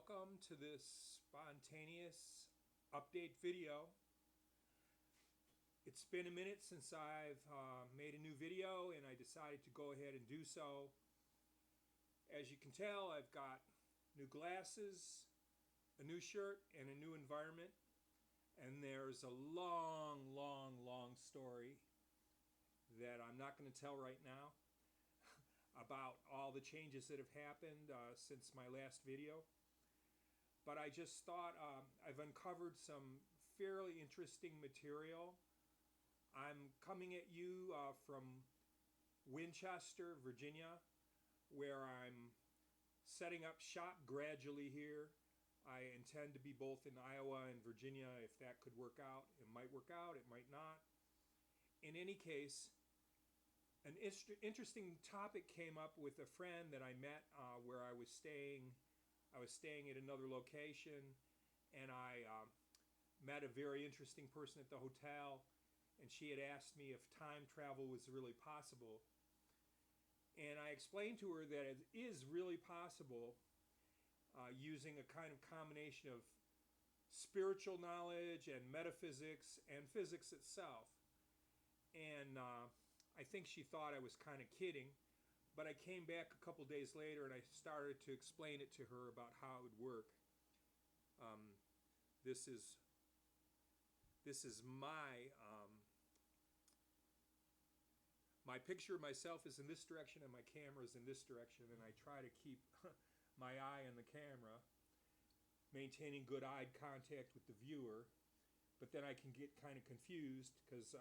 welcome to this spontaneous update video. It's been a minute since I've made a new video and I decided to go ahead and do so. As you can tell, I've got new glasses, a new shirt, and a new environment. And there's a long story that I'm not going to tell right now about all the changes that have happened since my last video. But I just thought I've uncovered some fairly interesting material. I'm coming at you from Winchester, Virginia, where I'm setting up shop gradually here. I intend to be both in Iowa and Virginia if that could work out. It might work out, it might not. In any case, an interesting topic came up with a friend that I met where I was staying. I was staying at another location, and I met a very interesting person at the hotel, and she had asked me if time travel was really possible. And I explained to her that it is really possible using a kind of combination of spiritual knowledge and metaphysics and physics itself. And I think she thought I was kind of kidding, but I came back a couple days later and I started to explain it to her about how it would work. This is my picture of myself is in this direction and my camera is in this direction, and I try to keep my eye on the camera, maintaining good eye contact with the viewer. But then I can get kind of confused because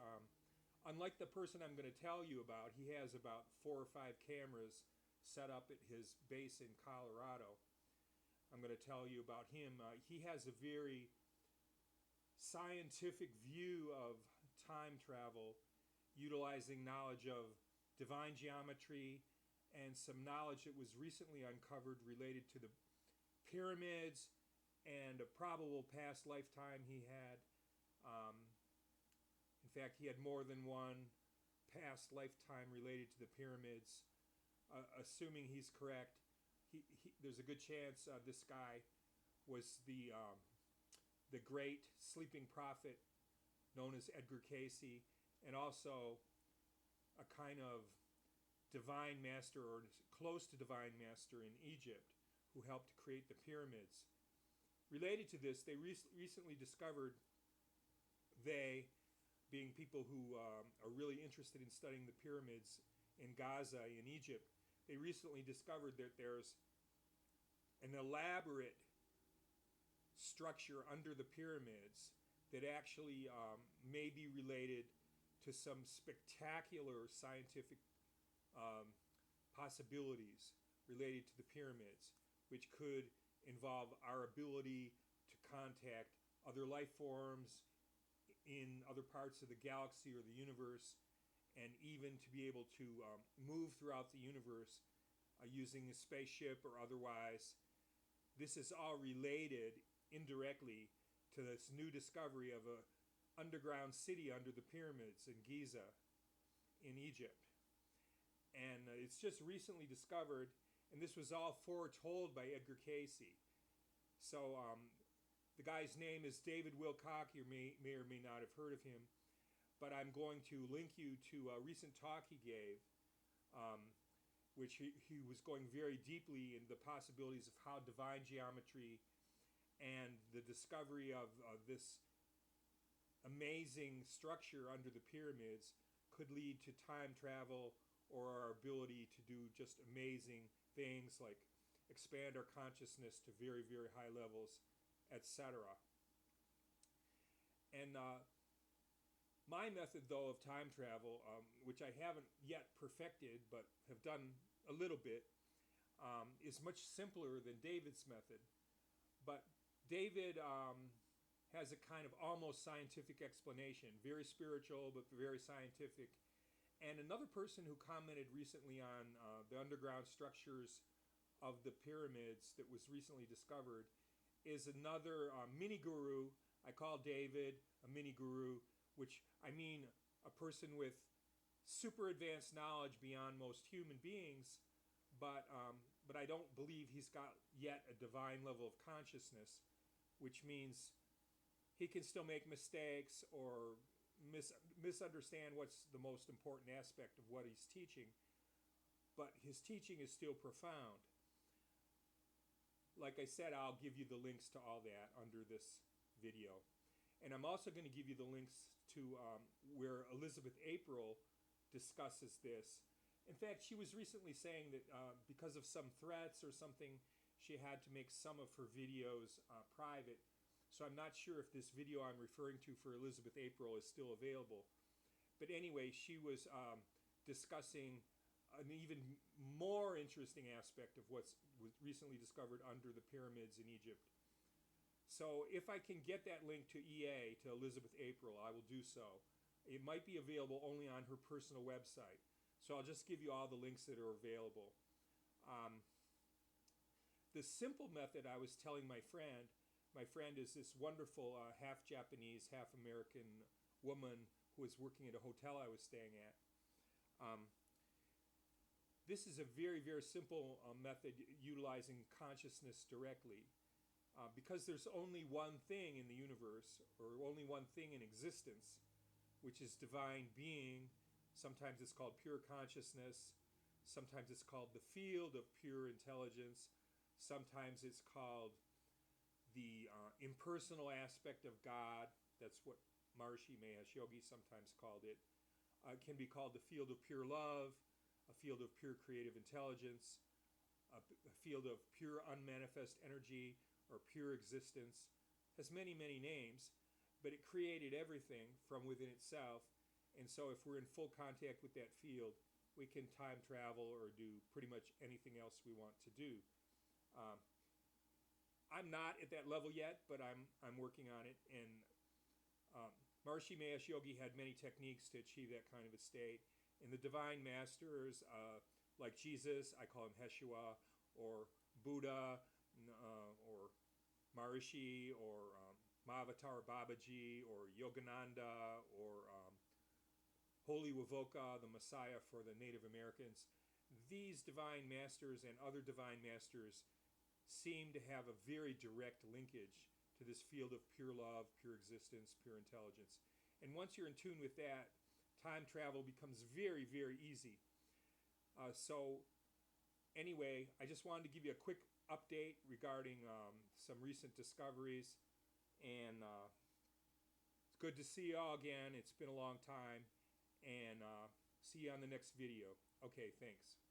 unlike the person I'm going to tell you about, he has about 4 or 5 cameras set up at his base in Colorado. I'm going to tell you about him. He has a very scientific view of time travel, utilizing knowledge of divine geometry and some knowledge that was recently uncovered related to the pyramids and a probable past lifetime he had. In fact, he had more than one past lifetime related to the pyramids. Assuming he's correct, there's a good chance this guy was the great sleeping prophet known as Edgar Cayce, and also a kind of divine master or close to divine master in Egypt who helped to create the pyramids. Related to this, they recently discovered, they being people who are really interested in studying the pyramids in Giza in Egypt, they recently discovered that there's an elaborate structure under the pyramids that actually may be related to some spectacular scientific possibilities related to the pyramids, which could involve our ability to contact other life forms in other parts of the galaxy or the universe, and even to be able to move throughout the universe using a spaceship or otherwise. This is all related indirectly to this new discovery of a underground city under the pyramids in Giza in Egypt. And it's just recently discovered, and this was all foretold by Edgar Cayce. So the guy's name is David Wilcock. You may or may not have heard of him, but I'm going to link you to a recent talk he gave, which he was going very deeply into the possibilities of how divine geometry and the discovery of this amazing structure under the pyramids could lead to time travel or our ability to do just amazing things like expand our consciousness to very, very high levels, etc. And my method, though, of time travel, which I haven't yet perfected but have done a little bit, is much simpler than David's method. But David has a kind of almost scientific explanation, very spiritual but very scientific. And another person who commented recently on the underground structures of the pyramids that was recently discovered is another mini guru. I call David a mini guru, which I mean a person with super advanced knowledge beyond most human beings, but but I don't believe he's got yet a divine level of consciousness, which means he can still make mistakes or misunderstand what's the most important aspect of what he's teaching, but his teaching is still profound. Like I said, I'll give you the links to all that under this video. And I'm also going to give you the links to where Elizabeth April discusses this. In fact, she was recently saying that because of some threats or something, she had to make some of her videos private. So I'm not sure if this video I'm referring to for Elizabeth April is still available. But anyway, she was discussing an even more interesting aspect of what's recently discovered under the pyramids in Egypt. So if I can get that link to EA, to Elizabeth April, I will do so. It might be available only on her personal website. So I'll just give you all the links that are available. The simple method I was telling my friend is this wonderful half Japanese, half American woman who was working at a hotel I was staying at. This is a very, very simple method utilizing consciousness directly. Because there's only one thing in the universe, or only one thing in existence, which is divine being. Sometimes it's called pure consciousness. Sometimes it's called the field of pure intelligence. Sometimes it's called the impersonal aspect of God. That's what Maharishi Mahesh Yogi sometimes called it. It can be called the field of pure love, a field of pure creative intelligence, a field of pure unmanifest energy, or pure existence. Has many, many names, but it created everything from within itself. And so if we're in full contact with that field, we can time travel or do pretty much anything else we want to do. I'm not at that level yet, but I'm working on it. And Maharishi Mahesh Yogi had many techniques to achieve that kind of a state. And the divine masters, like Jesus, I call him Heshua, or Buddha, or Maharishi, or Mahavatar Babaji, or Yogananda, or Holy Wilcock, the Messiah for the Native Americans. These divine masters and other divine masters seem to have a very direct linkage to this field of pure love, pure existence, pure intelligence. And once you're in tune with that, time travel becomes very, very easy. So anyway, I just wanted to give you a quick update regarding some recent discoveries. And it's good to see you all again. It's been a long time. And see you on the next video. Okay, thanks.